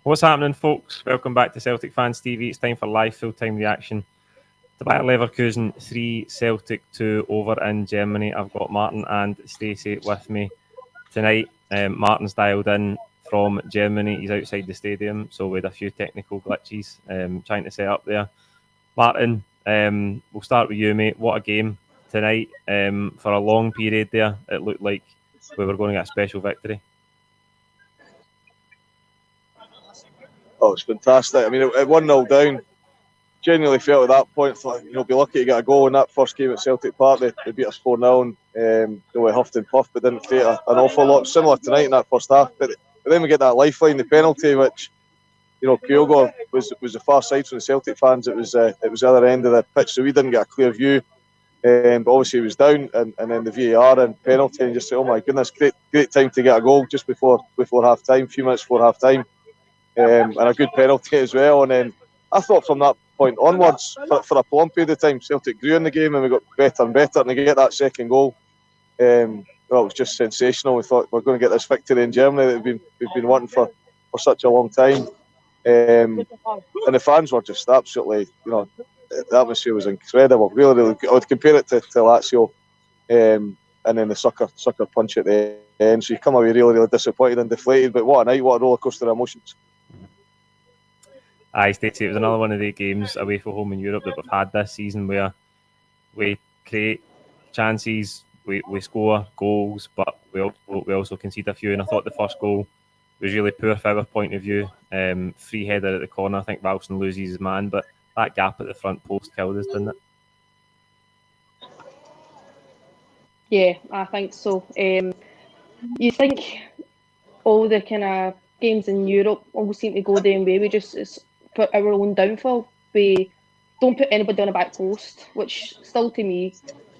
What's happening, folks? Welcome back to Celtic Fans TV. It's time for live full-time reaction to Bayer Leverkusen 3, Celtic 2 over in Germany. I've got Martin and Stacey with me tonight. Martin's dialed in from Germany. He's outside the stadium, so we had a few technical glitches trying to set up there. Martin, we'll start with you, mate. What a game tonight. For a long period there, it looked like we were going to get a special victory. Oh, it's fantastic. I mean, at 1-0 down, genuinely felt at that point, thought, be lucky to get a goal in that first game at Celtic Park. They beat us 4-0, they huffed and puffed, but didn't create an awful lot. Similar tonight in that first half. But then we get that lifeline, the penalty, which, Kyogo was the far side from the Celtic fans. It was the other end of the pitch, so we didn't get a clear view. But obviously he was down, and then the VAR and penalty, and just say, oh my goodness, great time to get a goal just before half time, a few minutes before half time. And a good penalty as well. And then I thought from that point onwards, for a prolonged period of time, Celtic grew in the game and we got better and better. And to get that second goal, it was just sensational. We thought we're going to get this victory in Germany that we've been wanting for such a long time. And the fans were just absolutely, the atmosphere was incredible. Really, I would compare it to Lazio, and then the sucker punch at the end. So you come away really, really disappointed and deflated. But what a night, what a roller coaster of emotions. Aye, Stacey, it was another one of the games away from home in Europe that we've had this season where we create chances, we score goals, but we also concede a few. And I thought the first goal was really poor from our point of view. Free header at the corner. I think Ralston loses his man, but that gap at the front post killed us, didn't it? Yeah, I think so. You think all the kind of games in Europe always seem to go the same way. It's for our own downfall. We don't put anybody on a back post, which still to me,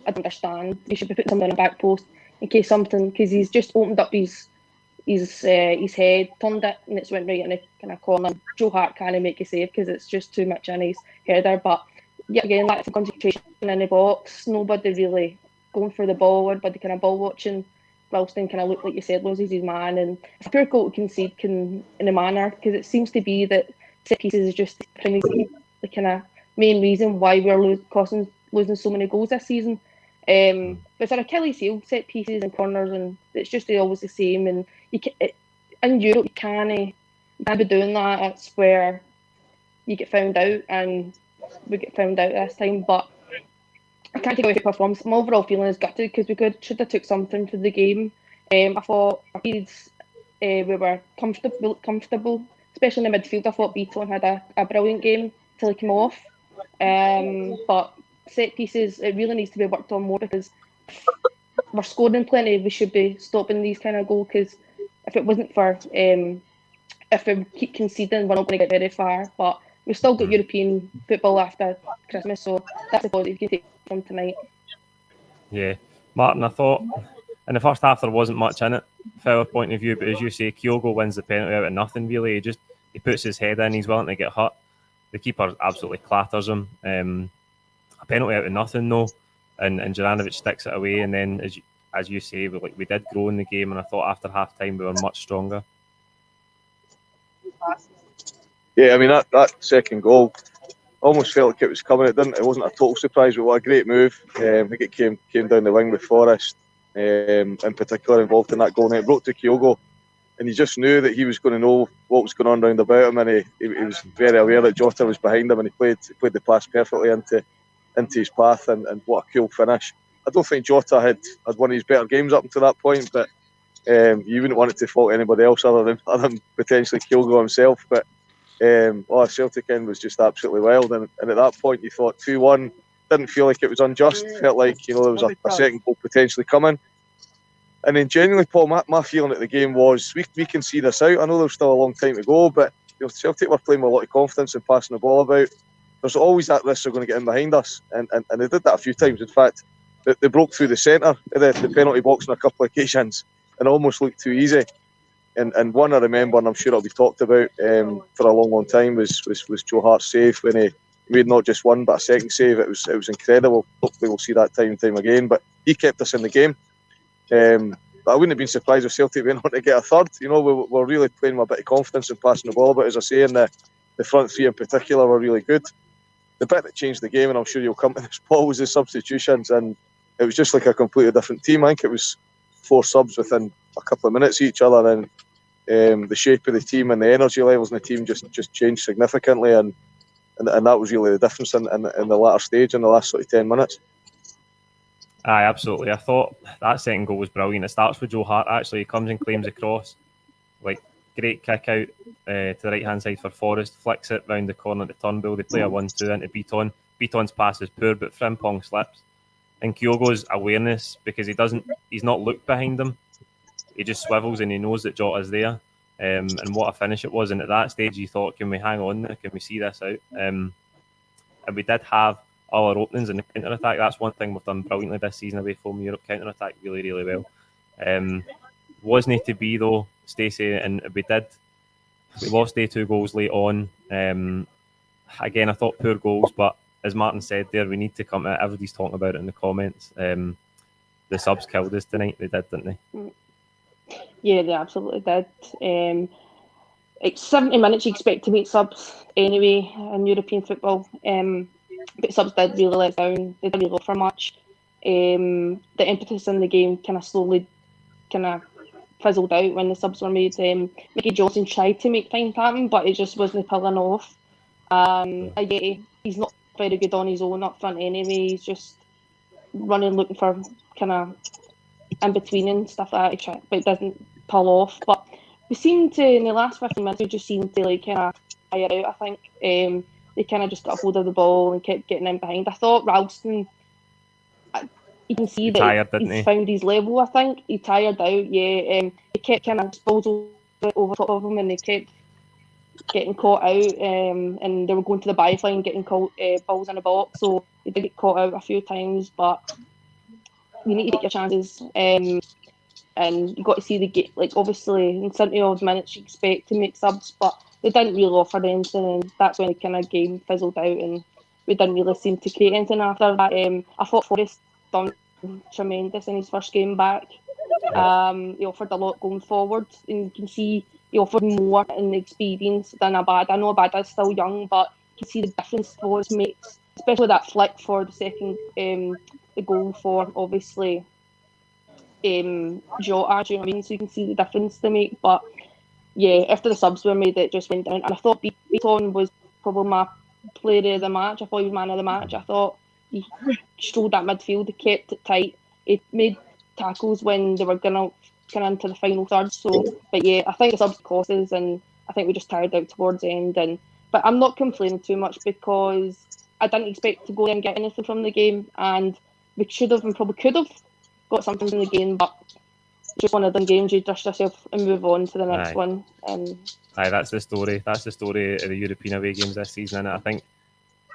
I don't understand. You should be putting somebody on a back post in case something, because he's just opened up his head, turned it, and it's went right in a kind of corner. Joe Hart can't make a save because it's just too much in his header. But yet again, that's the concentration in the box. Nobody really going for the ball, everybody kind of ball watching. Ralston kind of looked like you said, loses his man, and a poor goal to concede in a manner, because it seems to be that set pieces is just the kind of main reason why we're losing so many goals this season. But it's an Achilles heel, set pieces and corners, and it's just always the same. And in Europe, you can't be doing that. It's where you get found out, and we get found out this time. But I can't take away from performance. My overall feeling is gutted because we should have took something to the game. I thought our periods we were comfortable, especially in the midfield. I thought Beaton had a brilliant game till he came off. But set pieces, it really needs to be worked on more, because we're scoring plenty. We should be stopping these kind of goals, because if it wasn't for if we keep conceding, we're not going to get very far. But we've still got European football after Christmas, so that's a positive you can take from tonight. Yeah, Martin, I thought in the first half there wasn't much in it from our point of view, but as you say, Kyogo wins the penalty out of nothing really. He puts his head in, he's willing to get hurt. The keeper absolutely clatters him. A penalty out of nothing though, and Juranovic sticks it away. And then as you say, we did grow in the game, and I thought after half time we were much stronger. Yeah, I mean that second goal almost felt like it was coming. It didn't. It wasn't a total surprise, but what a great move. I think it came down the wing with Forrest, in particular involved in that goal. And it broke to Kyogo, and he just knew that he was going to know what was going on round about him, and he was very aware that Jota was behind him, and he played the pass perfectly into his path, and what a cool finish. I don't think Jota had one of his better games up until that point, but you wouldn't want it to fault anybody else other than potentially Kyogo himself. But Celtic end was just absolutely wild, and at that point you thought 2-1 didn't feel like it was unjust. Felt like there was a second goal potentially coming. And then genuinely, Paul, my feeling at the game was we can see this out. I know there's still a long time to go, but Celtic were playing with a lot of confidence and passing the ball about. There's always that risk they're going to get in behind us, and they did that a few times. In fact, they broke through the centre of the penalty box on a couple of occasions, and almost looked too easy. And one I remember, and I'm sure it'll be talked about for a long, long time, was Joe Hart's save when he made not just one but a second save. It was incredible. Hopefully we'll see that time and time again. But he kept us in the game. I wouldn't have been surprised if Celtic went on to get a third. You know, we're really playing with a bit of confidence and passing the ball. But as I say, the front three in particular were really good. The bit that changed the game, and I'm sure you'll come to this, Paul, was the substitutions, and it was just like a completely different team. I think it was 4 subs within a couple of minutes of each other, and the shape of the team and the energy levels in the team just changed significantly, and that was really the difference in the latter stage in the last sort of 10 minutes. Aye, absolutely. I thought that second goal was brilliant. It starts with Joe Hart, actually. He comes and claims a cross. Like, great kick out to the right-hand side for Forrest. Flicks it round the corner to Turnbull. They play a 1-2 into Beaton. Beaton's pass is poor, but Frimpong slips. And Kyogo's awareness, because he's not looked behind him. He just swivels and he knows that Jota's there. And what a finish it was. And at that stage, you thought, can we hang on? Can we see this out? And we did have all our openings in the counter-attack. That's one thing we've done brilliantly this season away from Europe. Counter-attack really, really well. Wasn't it to be, though, Stacey? And we lost 2 goals late on. Again, I thought poor goals, but as Martin said there, we need to come out. Everybody's talking about it in the comments. The subs killed us tonight. They did, didn't they? Yeah, they absolutely did. It's 70 minutes you expect to make subs anyway in European football. But subs did really let down. They didn't really offer much. The impetus in the game kind of slowly fizzled out when the subs were made. Mickey Johnson tried to make things happen, but it just wasn't pulling off. I get he's not very good on his own up front anyway. He's just running looking for kind of in between and stuff like that, but it doesn't pull off. But we seem to, in the last 15 minutes, we just seemed to like kind of tire out, I think. They kind of just got a hold of the ball and kept getting in behind. I thought Ralston, you can see that he's found his level, I think. He tired out, yeah. He kept kind of balls over top of him and they kept getting caught out, and they were going to the byline getting balls in the box, so he did get caught out a few times, but you need to take your chances, and you got to see the game. Like, obviously in 70 odd minutes you expect to make subs, but they didn't really offer anything, and that's when the kind of game fizzled out and we didn't really seem to create anything after that. I thought Forrest done tremendous in his first game back. He offered a lot going forward, and you can see he offered more in the experience than Abad. I know Abad is still young, but you can see the difference Forrest makes, especially that flick for the second, the goal for obviously Jota. Do you know what I mean? So you can see the difference they make. But yeah, after the subs were made, it just went down. And I thought Beaton was probably my player of the match. I thought he was man of the match. I thought he strolled that midfield, he kept it tight. He made tackles when they were going to kind of into the final third. So, but yeah, I think the subs cost us, and I think we just tired out towards the end. But I'm not complaining too much because I didn't expect to go there and get anything from the game, and we should have and probably could have got something from the game, but just one of them games you dust yourself and move on to the next one. Aye, that's the story. That's the story of the European away games this season. And I think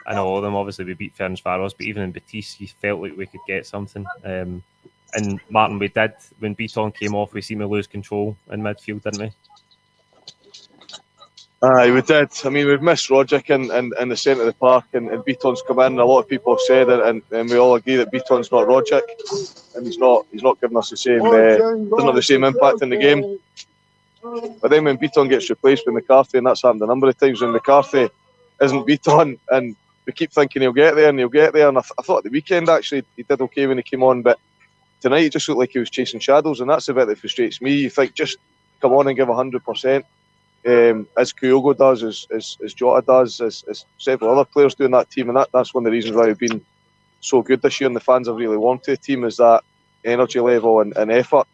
in all of them, obviously we beat Ferencváros, but even in Betis, you felt like we could get something. And Martin, we did. When Beaton came off, we seemed to lose control in midfield, didn't we? Aye, we did. I mean, we've missed Roderick in the centre of the park, and Beaton's come in. A lot of people have said it, and we all agree that Beaton's not Roderick, and he's not giving us the same, doesn't have the same impact in the game. But then when Beaton gets replaced with McCarthy, and that's happened a number of times when McCarthy isn't Beaton, and we keep thinking he'll get there, and I thought at the weekend actually he did okay when he came on, but tonight he just looked like he was chasing shadows, and that's the bit that frustrates me. You think, just come on and give 100%. As Kyogo does, as Jota does, as several other players do in that team, and that's one of the reasons why we've been so good this year, and the fans have really wanted the team, is that energy level and effort.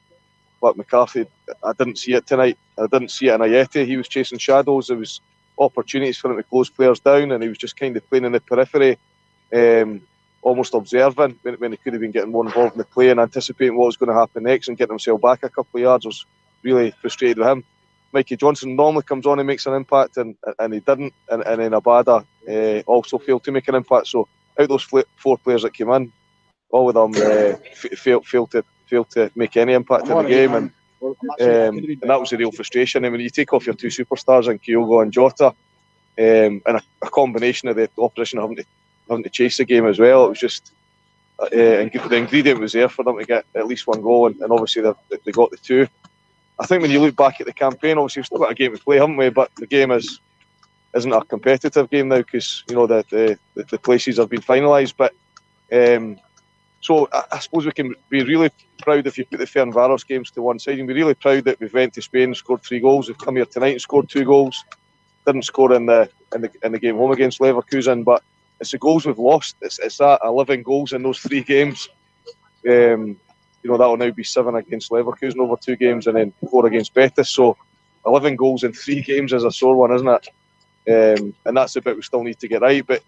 But McCarthy, I didn't see it tonight. I didn't see it in Ayeti. He was chasing shadows. There was opportunities for him to close players down, and he was just kind of playing in the periphery, almost observing when he could have been getting more involved in the play and anticipating what was going to happen next and getting himself back a couple of yards. I was really frustrated with him. Mikey Johnson normally comes on and makes an impact, and he didn't, and then Abada also failed to make an impact. So out those 4 players that came in, all of them failed to make any impact in the game, and that was the real frustration. I mean, you take off your 2 superstars in Kyogo and Jota, and a combination of the opposition having to chase the game as well. It was just and the ingredient was there for them to get at least one goal, and obviously they got the two. I think when you look back at the campaign, obviously we've still got a game to play, haven't we? But the game isn't a competitive game now because the places have been finalised. But so I suppose we can be really proud if you put the Ferencváros games to one side, and we're really proud that we've went to Spain and scored 3 goals. We've come here tonight and scored 2 goals. Didn't score in the game home against Leverkusen, but it's the goals we've lost. It's that 11 goals in those 3 games. That will now be 7 against Leverkusen over 2 games, and then 4 against Betis. So 11 goals in 3 games is a sore one, isn't it? And that's the bit we still need to get right. But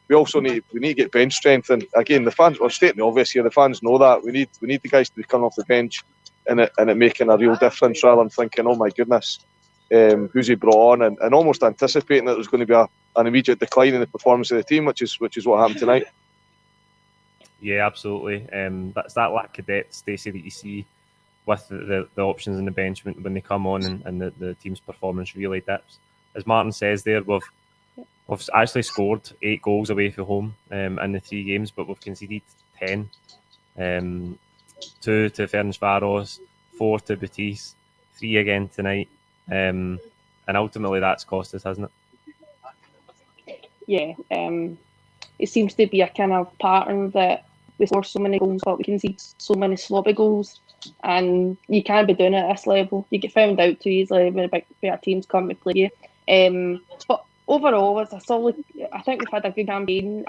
we also need to get bench strength. And again, the fans, we're stating the obvious here. The fans know that we need the guys to be coming off the bench and it making a real difference, rather than thinking, oh my goodness, who's he brought on, and almost anticipating that there's going to be an immediate decline in the performance of the team, which is what happened tonight. Yeah, absolutely. That's that lack of depth, Stacey, that you see with the options in the bench when they come on, and the team's performance really dips. As Martin says there, we've actually scored 8 goals away from home in the 3 games, but we've conceded 10. 2 to Ferencváros, 4 to Betis, 3 again tonight. And ultimately that's cost us, hasn't it? Yeah, it seems to be a kind of pattern that we score so many goals but we concede so many sloppy goals, and you can't be doing it at this level. You get found out too easily when better teams come to play you. But overall, it's a solid. I think we've had a good campaign.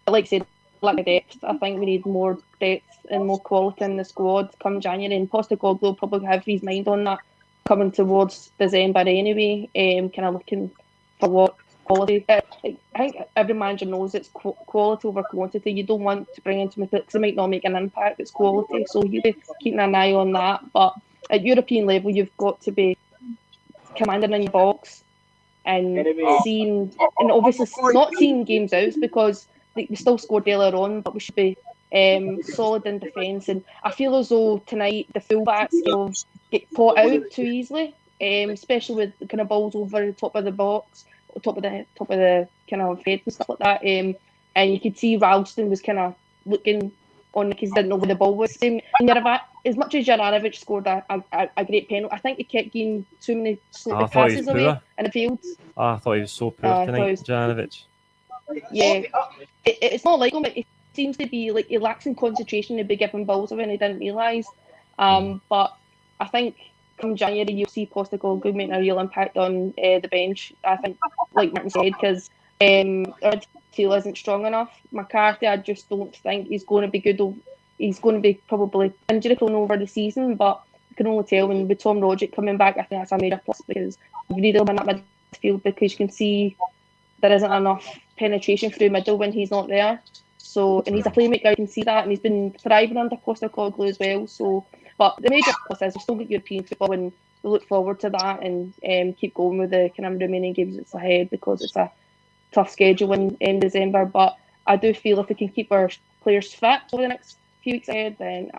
Like I said, lack of depth. I think we need more depth and more quality in the squad come January, and Postecoglou will probably have his mind on that coming towards December anyway. Kind of looking for what quality. I think every manager knows it's quality over quantity. You don't want to bring in too much because it might not make an impact. It's quality, so you'll be keeping an eye on that. But at European level, you've got to be commanding in your box and seeing, and obviously not seeing games out because we still scored earlier on, but we should be solid in defence. And I feel as though tonight the fullbacks get caught out too easily, especially with the kind of balls over the top of the box, top of the kind of head and stuff like that. And you could see Ralston was kind of looking on because he didn't know where the ball was. And as much as Juranovic scored a great penalty, I think he kept getting too many sloppy passes away in the field. I thought he was so poor tonight, Juranovic. Yeah, it's not like him. It seems to be like he lacks in concentration to be giving balls away, and he didn't realise. But I think come January you'll see Postecoglou making a real impact on the bench. I think, like Martin said, because our team isn't strong enough. McCarthy, I just don't think he's going to be good. He's going to be probably injury prone over the season, but you can only tell when with Tom Rogic coming back, I think that's a major plus because you need him in that midfield because you can see there isn't enough penetration through middle when he's not there. So, and he's a playmaker, you can see that, and he's been thriving under Postecoglou as well. So, but the major plus is we still get European football, and we look forward to that and keep going with the kind of remaining games that's ahead because it's a tough schedule in December. But I do feel if we can keep our players fit over the next few weeks ahead, then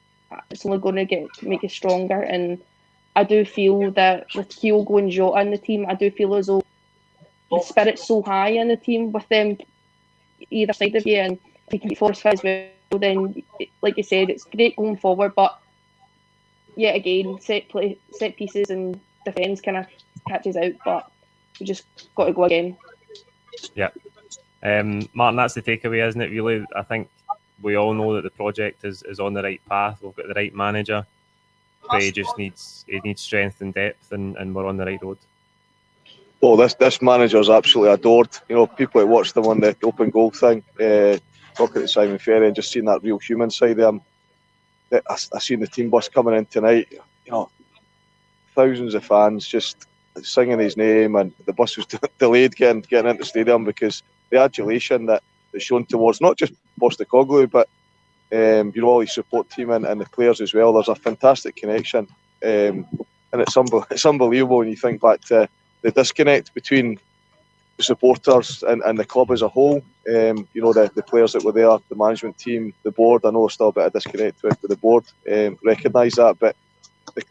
it's only going to make us stronger. And I do feel that with Kyogo and Jota in the team, I do feel as though the spirit's so high in the team with them either side of you, and if you can get force fit as well, then like you said, it's great going forward. But yet again, set pieces and defence kind of catches out, but we just got to go again. Yeah, Martin, that's the takeaway, isn't it? Really, I think we all know that the project is on the right path. We've got the right manager, but he needs strength and depth, and we're on the right road. Well, this manager's absolutely adored. You know, people that watched them on the open goal thing, talking to Simon Ferry and just seeing that real human side of him. I seen the team bus coming in tonight. You know, thousands of fans just singing his name, and the bus was delayed getting into the stadium because the adulation that's shown towards not just Postecoglou, but all his support team and the players as well. There's a fantastic connection, and it's unbelievable when you think back to the disconnect between the supporters and the club as a whole. The players that were there, the management team, the board. I know there's still a bit of disconnect with the board. Recognise that, but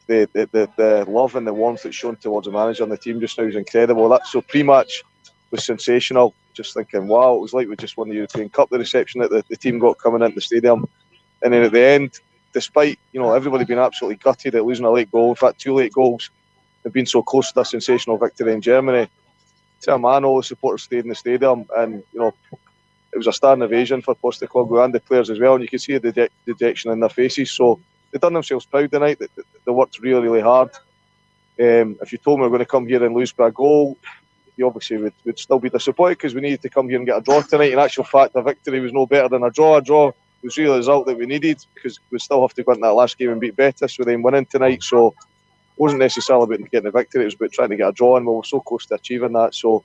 the love and the warmth that's shown towards the manager and the team just now is incredible. That so pre-match was sensational. Just thinking, wow, it was like we just won the European Cup. The reception that the team got coming into the stadium, And then at the end, despite everybody being absolutely gutted at losing a late goal, in fact 2 late goals, they've been so close to a sensational victory in Germany. To a man, all the supporters stayed in the stadium, and it was a standing ovation for Postecoglou and the players as well, and you could see the dejection in their faces. So they've done themselves proud tonight. They worked really, really hard. If you told me we're going to come here and lose by a goal, you obviously would still be disappointed, because we needed to come here and get a draw tonight. In actual fact, a victory was no better than a draw. A draw was really the result that we needed, because we still have to go into that last game and beat Betis with them winning tonight. So it wasn't necessarily about getting the victory, it was about trying to get a draw, and we were so close to achieving that. So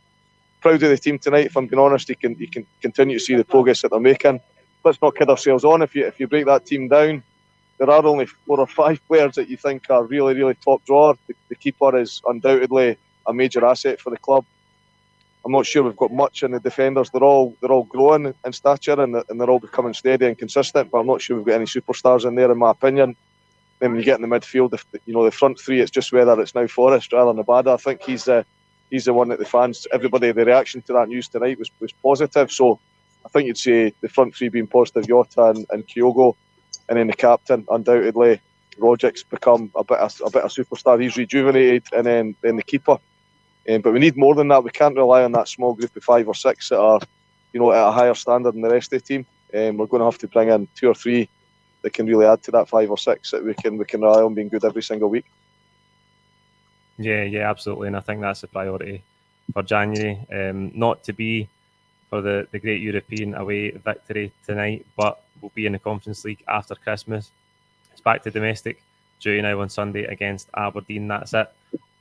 proud of the team tonight. If I'm being honest, you can continue to see the progress that they're making. Let's not kid ourselves on. If you break that team down, there are only 4 or 5 players that you think are really, really top drawer. The keeper is undoubtedly a major asset for the club. I'm not sure we've got much in the defenders. They're all growing in stature, and they're all becoming steady and consistent. But I'm not sure we've got any superstars in there, in my opinion. Then when you get in the midfield, the front three, it's just whether it's now Forrest rather than Abada. I think he's the one that the fans, everybody, the reaction to that news tonight was positive. So I think you'd say the front three being positive, Jota and Kyogo, and then the captain, undoubtedly, Rogic's become a bit of superstar. He's rejuvenated, and then the keeper. But we need more than that. We can't rely on that small group of 5 or 6 that are, at a higher standard than the rest of the team. We're going to have to bring in 2 or 3 that can really add to that 5 or 6 that we can rely on being good every single week. Yeah, absolutely, and I think that's the priority for January. Not to be for the great European away victory tonight, but we'll be in the Conference League after Christmas. It's back to domestic duty now on Sunday against Aberdeen. That's it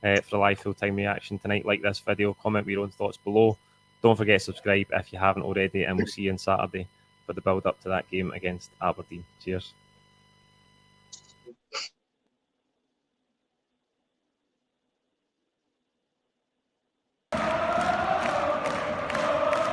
for the live full-time reaction tonight. Like this video, comment with your own thoughts below. Don't forget to subscribe if you haven't already, and we'll see you on Saturday for the build-up to that game against Aberdeen. Cheers.